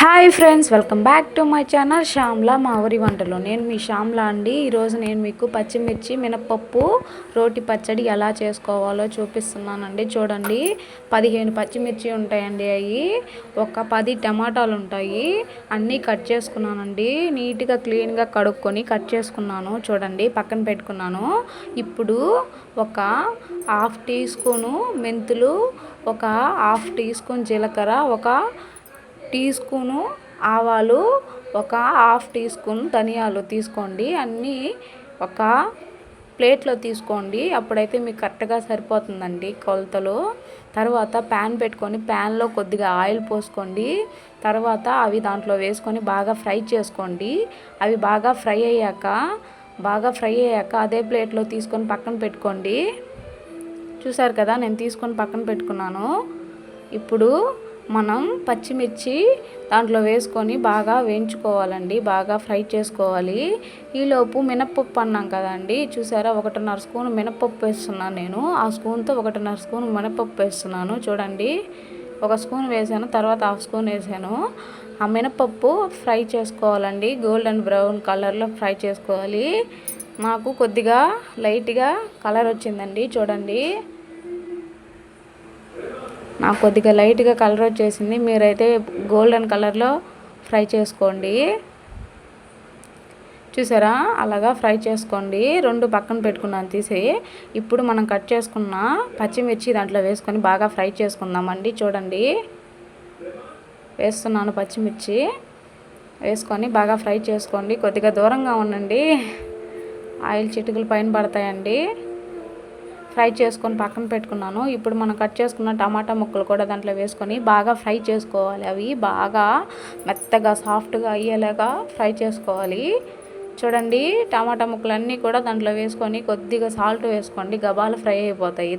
Hi friends, welcome back to my channel Shyamla మా ఊరి వంటలు. నేను మీ శ్యామ్లా అండి. ఈరోజు నేను మీకు పచ్చిమిర్చి మినపప్పు రోటి పచ్చడి ఎలా చేసుకోవాలో చూపిస్తున్నానండి. చూడండి, 15 పచ్చిమిర్చి ఉంటాయండి. అవి ఒక 10 టమాటాలు ఉంటాయి. అన్నీ కట్ చేసుకున్నానండి. నీట్గా క్లీన్గా కడుక్కొని కట్ చేసుకున్నాను. చూడండి, పక్కన పెట్టుకున్నాను. ఇప్పుడు ఒక హాఫ్ టీ స్పూను మెంతులు, ఒక హాఫ్ టీ స్పూన్ జీలకర్ర, ఒక టీ స్పూను ఆవాలు, ఒక హాఫ్ టీ స్పూన్ ధనియాలు తీసుకోండి. అన్నీ ఒక ప్లేట్లో తీసుకోండి. అప్పుడైతే మీకు కరెక్ట్గా సరిపోతుందండి కొలతలు. తర్వాత ప్యాన్ పెట్టుకొని ప్యాన్లో కొద్దిగా ఆయిల్ పోసుకోండి. తర్వాత అవి దాంట్లో వేసుకొని బాగా ఫ్రై చేసుకోండి. అవి బాగా ఫ్రై అయ్యాక అదే ప్లేట్లో తీసుకొని పక్కన పెట్టుకోండి. చూసారు కదా, నేను తీసుకొని పక్కన పెట్టుకున్నాను. ఇప్పుడు మనం పచ్చిమిర్చి దాంట్లో వేసుకొని బాగా వేయించుకోవాలండి. బాగా ఫ్రై చేసుకోవాలి. ఈలోపు మినపప్పు అన్నాం కదండి, చూసారా, 1.5 స్పూన్ మినపప్పు వేస్తున్నాను నేను. ఆ స్పూన్తో 1.5 స్పూన్ మినపప్పు వేస్తున్నాను. చూడండి, 1 స్పూన్ వేసాను, తర్వాత హాఫ్ స్పూన్ వేసాను. ఆ మినపప్పు ఫ్రై చేసుకోవాలండి. గోల్డెన్ బ్రౌన్ కలర్లో ఫ్రై చేసుకోవాలి. నాకు కొద్దిగా లైట్గా కలర్ వచ్చిందండి. చూడండి, నాకు కొద్దిగా లైట్గా కలర్ వచ్చేసింది. మీరైతే గోల్డెన్ కలర్లో ఫ్రై చేసుకోండి. చూసారా, అలాగా ఫ్రై చేసుకోండి. 2 పక్కన పెట్టుకున్నాను తీసి. ఇప్పుడు మనం కట్ చేసుకున్న పచ్చిమిర్చి దాంట్లో వేసుకొని బాగా ఫ్రై చేసుకుందామండి. చూడండి, వేస్తున్నాను. పచ్చిమిర్చి వేసుకొని బాగా ఫ్రై చేసుకోండి. కొద్దిగా దూరంగా ఉండండి, ఆయిల్ చిటుకులు పైన పడతాయండి. ఫ్రై చేసుకొని పక్కన పెట్టుకున్నాను. ఇప్పుడు మనం కట్ చేసుకున్న టమాటా ముక్కలు కూడా దాంట్లో వేసుకొని బాగా ఫ్రై చేసుకోవాలి. అవి బాగా మెత్తగా సాఫ్ట్గా అయ్యేలాగా ఫ్రై చేసుకోవాలి. చూడండి, టమాటా ముక్కలన్నీ కూడా దాంట్లో వేసుకొని కొద్దిగా సాల్ట్ వేసుకోండి. గబాలు ఫ్రై అయిపోతాయి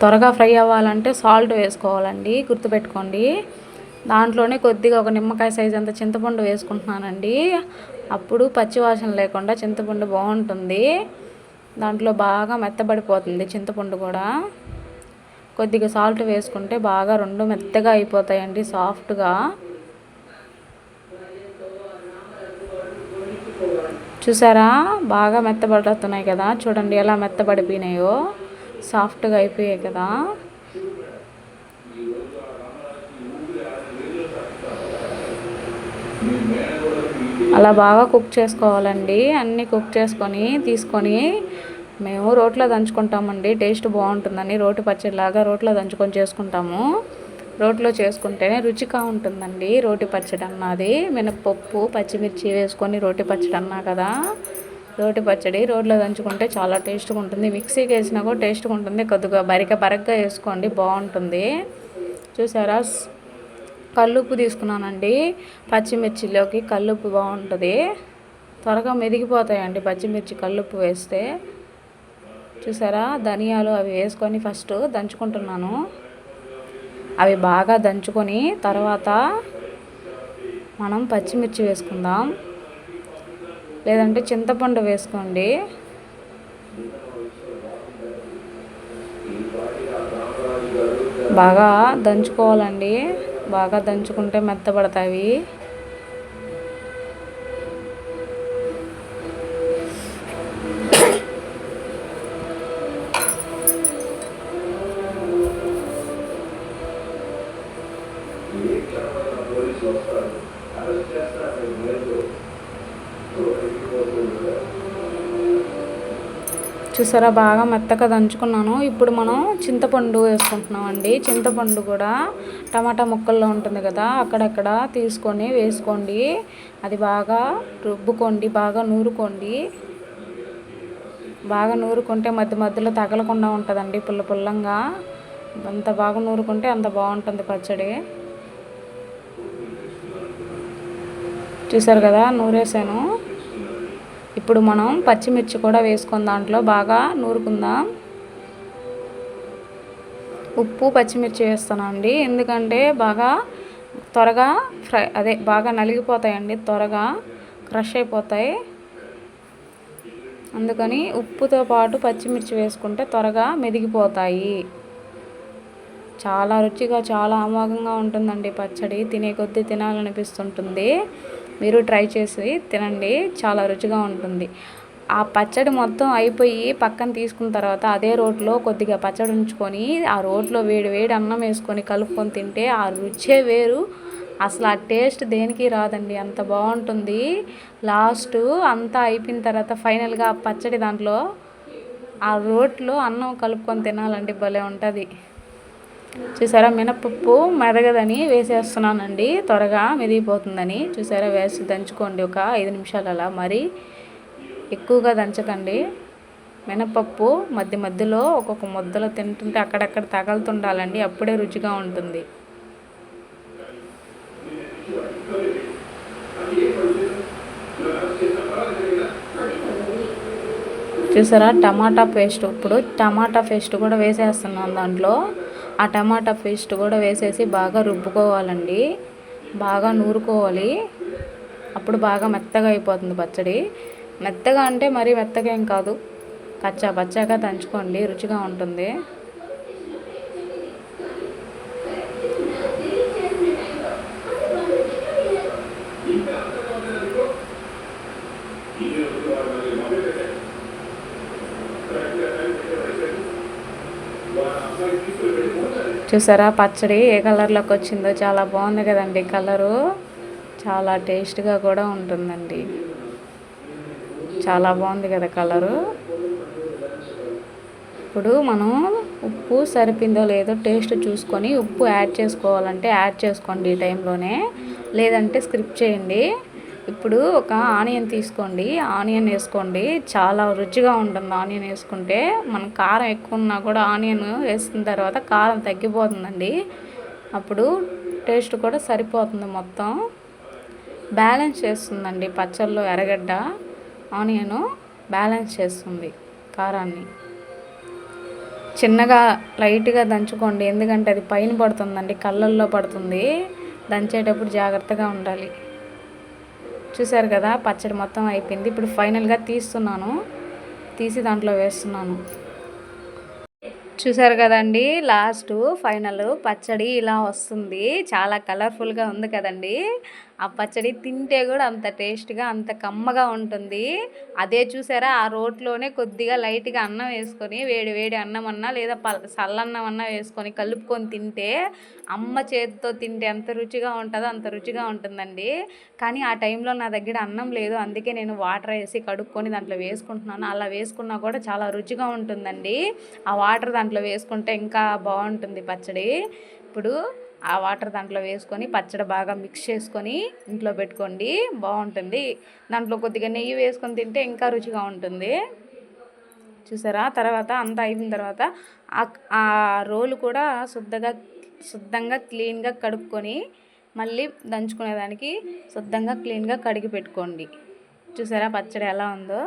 త్వరగా ఫ్రై అవ్వాలంటే సాల్ట్ వేసుకోవాలండి, గుర్తుపెట్టుకోండి. దాంట్లోనే కొద్దిగా ఒక నిమ్మకాయ సైజ్ అంత చింతపండు వేసుకుంటున్నానండి. అప్పుడు పచ్చివాసన లేకుండా చింతపండు బాగుంటుంది. దాంట్లో బాగా మెత్తబడిపోతుంది చింతపండు కూడా. కొద్దిగా సాల్ట్ వేసుకుంటే బాగా 2 మెత్తగా అయిపోతాయండి, సాఫ్ట్గా. చూసారా, బాగా మెత్తబడుతున్నాయి కదా. చూడండి ఎలా మెత్తబడిపోయినాయో, సాఫ్ట్గా అయిపోయాయి కదా. అలా బాగా కుక్ చేసుకోవాలండి. అన్నీ కుక్ చేసుకొని తీసుకొని మేము రోట్లో దంచుకుంటామండి. టేస్ట్ బాగుంటుందని రోటి పచ్చడిలాగా రోట్లో దంచుకొని చేసుకుంటాము. రోట్లో చేసుకుంటేనే రుచిగా ఉంటుందండి రోటి పచ్చడి అన్నది. మినపప్పు పచ్చిమిర్చి వేసుకొని రోటి పచ్చడి అన్నా కదా. రోటి పచ్చడి రోట్లో దంచుకుంటే చాలా టేస్ట్గా ఉంటుంది. మిక్సీకి వేసినా కూడా టేస్ట్గా ఉంటుంది. కొద్దిగా బరగ్గా వేసుకోండి, బాగుంటుంది. చూసారా, కల్లుప్పు తీసుకున్నానండి. పచ్చిమిర్చిలోకి కల్లుప్పు బాగుంటుంది. త్వరగా మెదిగిపోతాయండి పచ్చిమిర్చి కల్లుప్పు వేస్తే. చూసారా, ధనియాలు అవి వేసుకొని ఫస్ట్ దంచుకుంటున్నాను. అవి బాగా దంచుకొని తర్వాత మనం పచ్చిమిర్చి వేసుకుందాం, లేదంటే చింతపండు వేసుకోండి. బాగా దంచుకోవాలండి. బాగా దంచుకుంటే మెత్తబడతాయి. చూసారా, బాగా మెత్తగా దంచుకున్నాను. ఇప్పుడు మనం చింతపండు వేసుకుంటున్నాం అండి. చింతపండు కూడా టమాటా ముక్కల్లో ఉంటుంది కదా, అక్కడక్కడ తీసుకొని వేసుకోండి. అది బాగా రుబ్బుకోండి, బాగా నూరుకోండి. బాగా నూరుకుంటే మధ్యలో తగలకుండా ఉంటుందండి, పుల్లంగా. అంత బాగా నూరుకుంటే అంత బాగుంటుంది పచ్చడి. చూసారు కదా, నూరేసాను. ఇప్పుడు మనం పచ్చిమిర్చి కూడా వేసుకొని దాంట్లో బాగా నూరుకుందాం. ఉప్పు పచ్చిమిర్చి వేస్తానండి, ఎందుకంటే బాగా త్వరగా బాగా నలిగిపోతాయండి, త్వరగా క్రష్ అయిపోతాయి. అందుకని ఉప్పుతో పాటు పచ్చిమిర్చి వేసుకుంటే త్వరగా మెదిగిపోతాయి. చాలా రుచిగా చాలా అమోఘంగా ఉంటుందండి పచ్చడి. తినే కొద్దీ తినాలనిపిస్తుంటుంది. మీరు ట్రై చేసి తినండి, చాలా రుచిగా ఉంటుంది. ఆ పచ్చడి మొత్తం అయిపోయి పక్కన తీసుకున్న తర్వాత అదే రోట్లో కొద్దిగా పచ్చడి ఉంచుకొని ఆ రోట్లో వేడి వేడి అన్నం వేసుకొని కలుపుకొని తింటే ఆ రుచే వేరు. అసలు ఆ టేస్ట్ దేనికి రాదండి, అంత బాగుంటుంది. లాస్ట్ అంతా అయిపోయిన తర్వాత ఫైనల్గా ఆ పచ్చడి దాంట్లో ఆ రోట్లో అన్నం కలుపుకొని తినాలండి, భలే ఉంటుంది. చూసారా, మినపప్పు మెదగదని వేసేస్తున్నానండి, త్వరగా మెదిగిపోతుందని. చూసారా, వేసి దంచుకోండి ఒక 5 నిమిషాలు అలా, మరి ఎక్కువగా దంచకండి. మినపప్పు మధ్య మధ్యలో ఒక్కొక్క ముద్దలో తింటుంటే అక్కడక్కడ తగులుతుండాలండి, అప్పుడే రుచిగా ఉంటుంది. చూసారా, టమాటా పేస్ట్, ఇప్పుడు టమాటా పేస్ట్ కూడా వేసేస్తున్నాను దాంట్లో. ఆ టమాటా పేస్ట్ కూడా వేసేసి బాగా రుబ్బుకోవాలండి, బాగా నూరుకోవాలి. అప్పుడు బాగా మెత్తగా అయిపోతుంది పచ్చడి. మెత్తగా అంటే మరీ మెత్తగా ఏం కాదు, కచ్చా పచ్చాగా దంచుకోండి, రుచిగా ఉంటుంది. చూసారా పచ్చడి ఏ కలర్లోకి వచ్చిందో, చాలా బాగుంది కదండి కలరు. చాలా టేస్ట్గా కూడా ఉంటుందండి, చాలా బాగుంది కదా కలరు. ఇప్పుడు మనం ఉప్పు సరిపోయిందో లేదో టేస్ట్ చూసుకొని ఉప్పు యాడ్ చేసుకోవాలంటే యాడ్ చేసుకోండి ఈ టైంలోనే, లేదంటే స్కిప్ చేయండి. ఇప్పుడు ఒక ఆనియన్ తీసుకోండి, ఆనియన్ వేసుకోండి, చాలా రుచిగా ఉంటుంది ఆనియన్ వేసుకుంటే. మనం కారం ఎక్కువ ఉన్నా కూడా ఆనియన్ వేసిన తర్వాత కారం తగ్గిపోతుందండి, అప్పుడు టేస్ట్ కూడా సరిపోతుంది. మొత్తం బ్యాలెన్స్ చేస్తుందండి పచ్చళ్ళలో ఎర్రగడ్డ ఆనియను బ్యాలెన్స్ చేస్తుంది కారాన్ని. చిన్నగా లైట్గా దంచుకోండి, ఎందుకంటే అది పైన పడుతుందండి, కళ్ళల్లో పడుతుంది, దంచేటప్పుడు జాగ్రత్తగా ఉండాలి. చూసారు కదా, పచ్చడి మొత్తం అయిపోయింది. ఇప్పుడు ఫైనల్గా తీసి దాంట్లో వేస్తున్నాను. చూసారు కదండి, లాస్ట్ ఫైనల్ పచ్చడి ఇలా వస్తుంది. చాలా కలర్ఫుల్గా ఉంది కదండి. ఆ పచ్చడి తింటే కూడా అంత టేస్ట్గా అంత కమ్మగా ఉంటుంది. అదే చూసారా, ఆ రోట్లోనే కొద్దిగా లైట్గా అన్నం వేసుకొని వేడి వేడి అన్నం అన్నా లేదా చల్లన్నం అన్నా వేసుకొని కలుపుకొని తింటే, అమ్మ చేతితో తింటే ఎంత రుచిగా ఉంటుందో అంత రుచిగా ఉంటుందండి. కానీ ఆ టైంలో నా దగ్గర అన్నం లేదు, అందుకే నేను వాటర్ వేసి కడుక్కొని దాంట్లో వేసుకుంటున్నాను. అలా వేసుకున్నా కూడా చాలా రుచిగా ఉంటుందండి. ఆ వాటర్ దాంట్లో వేసుకుంటే ఇంకా బాగుంటుంది పచ్చడి. ఇప్పుడు ఆ వాటర్ దాంట్లో వేసుకొని పచ్చడి బాగా మిక్స్ చేసుకొని ఇంట్లో పెట్టుకోండి, బాగుంటుంది. దాంట్లో కొద్దిగా నెయ్యి వేసుకొని తింటే ఇంకా రుచిగా ఉంటుంది. చూసారా, తర్వాత అంతా అయిపోయిన తర్వాత ఆ రోలు కూడా శుద్ధంగా క్లీన్గా కడుక్కొని మళ్ళీ దంచుకునేదానికి శుద్ధంగా క్లీన్గా కడిగి పెట్టుకోండి. చూసారా పచ్చడి ఎలా ఉందో,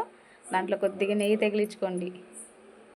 దాంట్లో కొద్దిగా నెయ్యి తగిలించుకోండి.